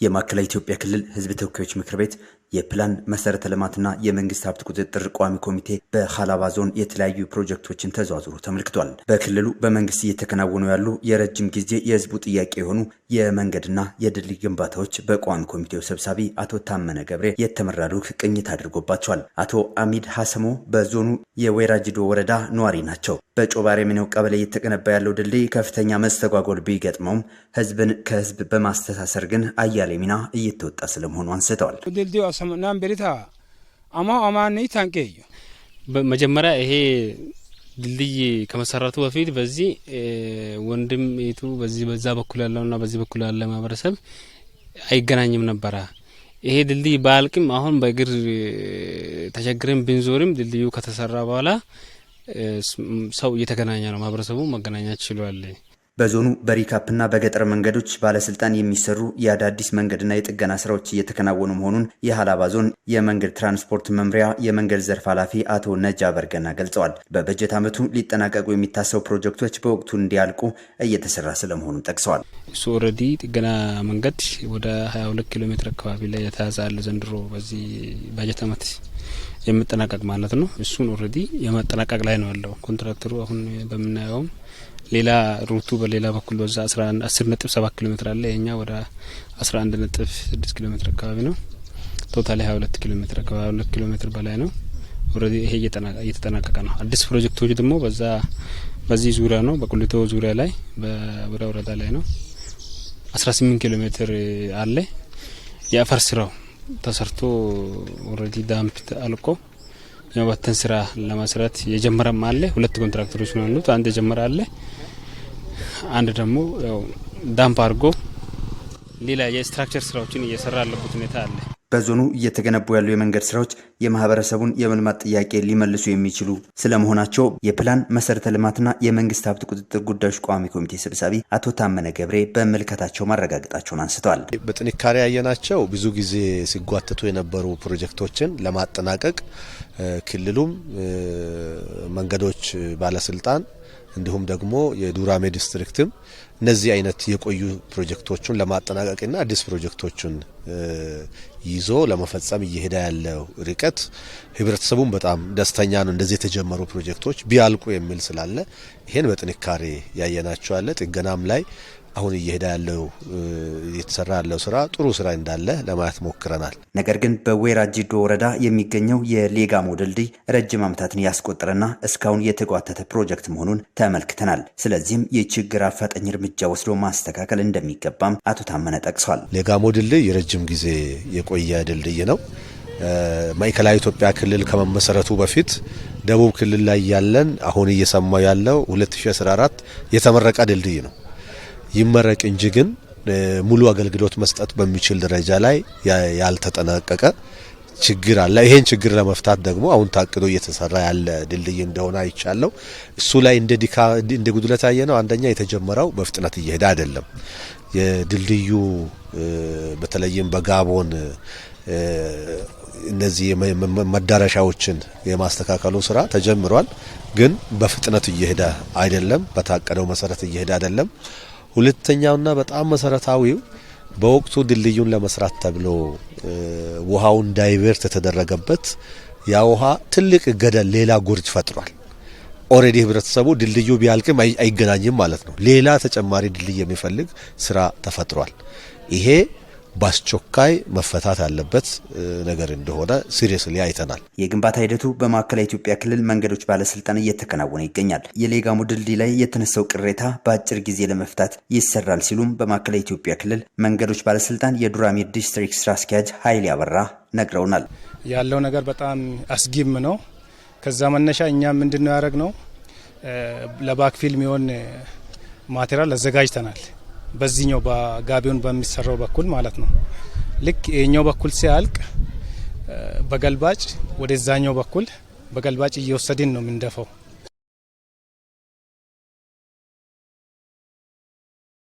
የማዕከላዊ ኢትዮጵያ ክልል ሕዝብ ተወካዮች ምክር ቤት የፕላን መሰረተ ልማትና የመንግስት ሀብት ቁጥጥር ቋሚ ኮሚቴ በሀላባ ዞን የተለያዩ ፕሮጀክቶችን ተዘዋውሮ ተመልክቷል። በክልሉ በመንግስት እየተከናወኑ ያሉ የረጅም ጊዜ የህዝቡ ጥያቄ የሆኑ የመንገድና የድልድይ ግንባታዎች በቋሚ ኮሚቴው ሰብሳቢ አቶ ታመነ ገብሬ የተመራ ልዑክ ቅኝት አድርጎባቸዋል። አቶ አሚድ ሀሰሞ በዞኑ የወይራጅዶ ወረዳ ነዋሪ ናቸው። በጮባሬ ሚነው ቀበሌ እየተገነባ ያለው ድልድይ ከፍተኛ መስተጓጎል ቢገጥመውም ህዝብን ከህዝብ በማስተሳሰር ግን አያሌ ሚና እየተወጣ ስለመሆኑ አንስተዋል። መጀመሪያ ይሄ ድልድይ ከመሰረቱ በፊት በዚህ ወንድም እህቱ በዛ በኩል ያለውና በዚህ በኩል ያለ ማህበረሰብ አይገናኝም ነበር። ይሄ ድልድይ ባልቅም አሁን በእግር ተቸግረን ብንዞርም ድልድዩ ከተሰራ በኋላ ሰው እየተገናኘ ነው። ማህበረሰቡ መገናኘት ችሏል። በዞኑ በሪካፕና በገጠር መንገዶች ባለስልጣን የሚሰሩ የአዳዲስ መንገድና የጥገና ስራዎች እየተከናወኑ መሆኑን የሀላባ ዞን የመንገድ ትራንስፖርት መምሪያ የመንገድ ዘርፍ ኃላፊ አቶ ነጃ በርገና ገልጸዋል። በበጀት ዓመቱ ሊጠናቀቁ የሚታሰቡ ፕሮጀክቶች በወቅቱ እንዲያልቁ እየተሰራ ስለመሆኑ ጠቅሰዋል። እሱ ኦልሬዲ ጥገና መንገድ ወደ 22 ኪሎ ሜትር አካባቢ ላይ የተያዘ ዘንድሮ በዚህ በጀት ዓመት የሚጠናቀቅ ማለት ነው። እሱን ኦልሬዲ የማጠናቀቅ ላይ ነው ያለው ኮንትራክተሩ። አሁን በመናየው ሌላ ሩቱ በሌላ በኩል በዛ 10.7 ኪሎ ሜትር አለ። የኛ ወደ 11.6 ኪሎ ሜትር አካባቢ ነው። ቶታሊ 22 ኪሎ ሜትር አካባቢ 2 ኪሎ ሜትር በላይ ነው። ኦልሬዲ ይሄ እየተጠናቀቀ ነው። አዲስ ፕሮጀክቶች ደግሞ በዚህ ዙሪያ ነው። በቁሊቶ ዙሪያ ላይ ወረዳ ላይ ነው 18 ኪሎ ሜትር አለ። የአፈር ስራው ተሰርቶ ኦልሬዲ ዳምፕ አልቆ የመበተን ስራ ለመስራት የጀመረም አለ። ሁለት ኮንትራክተሮች ነው ያሉት። አንድ የጀመረ አለ፣ አንድ ደግሞ ያው ዳምፕ አድርጎ ሌላ የስትራክቸር ስራዎችን እየሰራ ያለበት ሁኔታ አለ። በዞኑ እየተገነቡ ያሉ የመንገድ ስራዎች የማህበረሰቡን የመልማት ጥያቄ ሊመልሱ የሚችሉ ስለመሆናቸው የፕላን መሰረተ ልማትና የመንግስት ሀብት ቁጥጥር ጉዳዮች ቋሚ ኮሚቴ ሰብሳቢ አቶ ታመነ ገብሬ በመልከታቸው ማረጋገጣቸውን አንስተዋል። በጥንካሬ ያየናቸው ብዙ ጊዜ ሲጓተቱ የነበሩ ፕሮጀክቶችን ለማጠናቀቅ ክልሉም መንገዶች ባለስልጣን እንዲሁም ደግሞ የዱራሜ ዲስትሪክትም እነዚህ አይነት የቆዩ ፕሮጀክቶችን ለማጠናቀቅና አዲስ ፕሮጀክቶችን ይዞ ለመፈጸም እየሄደ ያለው ርቀት ህብረተሰቡን በጣም ደስተኛ ነው። እንደዚህ የተጀመሩ ፕሮጀክቶች ቢያልቁ የሚል ስላለ ይሄን በጥንካሬ ያየናቸው አለ። ጥገናም ላይ አሁን እየሄደ ያለው የተሰራ ያለው ስራ ጥሩ ስራ እንዳለ ለማየት ሞክረናል። ነገር ግን በወይራጅዶ ወረዳ የሚገኘው የሌጋሞ ድልድይ ረጅም ዓመታትን ያስቆጠረና እስካሁን የተጓተተ ፕሮጀክት መሆኑን ተመልክተናል። ስለዚህም የችግር አፋጣኝ እርምጃ ወስዶ ማስተካከል እንደሚገባም አቶ ታመነ ጠቅሷል። ሌጋሞ ድልድይ የረጅም ጊዜ የቆየ ድልድይ ነው። ማዕከላዊ ኢትዮጵያ ክልል ከመመሰረቱ በፊት ደቡብ ክልል ላይ ያለን አሁን እየሰማው ያለው 2014 የተመረቀ ድልድይ ነው። ይመረቅ እንጂ ግን ሙሉ አገልግሎት መስጠት በሚችል ደረጃ ላይ ያልተጠናቀቀ ችግር አለ። ይሄን ችግር ለመፍታት ደግሞ አሁን ታቅዶ እየተሰራ ያለ ድልድይ እንደሆነ አይቻለው። እሱ ላይ እንደ ጉድለት ያየነው አንደኛ የተጀመረው በፍጥነት እየሄደ አይደለም። የድልድዩ በተለይም በጋቦን እነዚህ መዳረሻዎችን የማስተካከሉ ስራ ተጀምሯል፣ ግን በፍጥነት እየሄደ አይደለም። በታቀደው መሰረት እየሄደ አይደለም። ሁለተኛውና በጣም መሰረታዊው በወቅቱ ድልድዩን ለመስራት ተብሎ ውሃውን ዳይቨርት የተደረገበት ያ ውሃ ትልቅ ገደል ሌላ ጉርጅ ፈጥሯል። ኦሬዲ ህብረተሰቡ ድልድዩ ቢያልቅም አይገናኝም ማለት ነው። ሌላ ተጨማሪ ድልድይ የሚፈልግ ስራ ተፈጥሯል። ይሄ በአስቸኳይ መፈታት ያለበት ነገር እንደሆነ ሲሪየስሊ አይተናል። የግንባታ ሂደቱ በማዕከላዊ ኢትዮጵያ ክልል መንገዶች ባለስልጣን እየተከናወነ ይገኛል። የሌጋሞ ድልድይ ላይ የተነሳው ቅሬታ በአጭር ጊዜ ለመፍታት ይሰራል ሲሉም በማዕከላዊ ኢትዮጵያ ክልል መንገዶች ባለስልጣን የዱራሜ ዲስትሪክት ስራ አስኪያጅ ኃይሌ አበራ ነግረውናል። ያለው ነገር በጣም አስጊም ነው። ከዛ መነሻ እኛ ምንድነው ያደረግነው ለባክፊል የሚሆን ማቴሪያል አዘጋጅተናል። በዚህኛው በጋቢውን በሚሰራው በኩል ማለት ነው። ልክ የኛው በኩል ሲያልቅ በገልባጭ ወደዛኛው በኩል በገልባጭ እየወሰድን ነው የምንደፈው።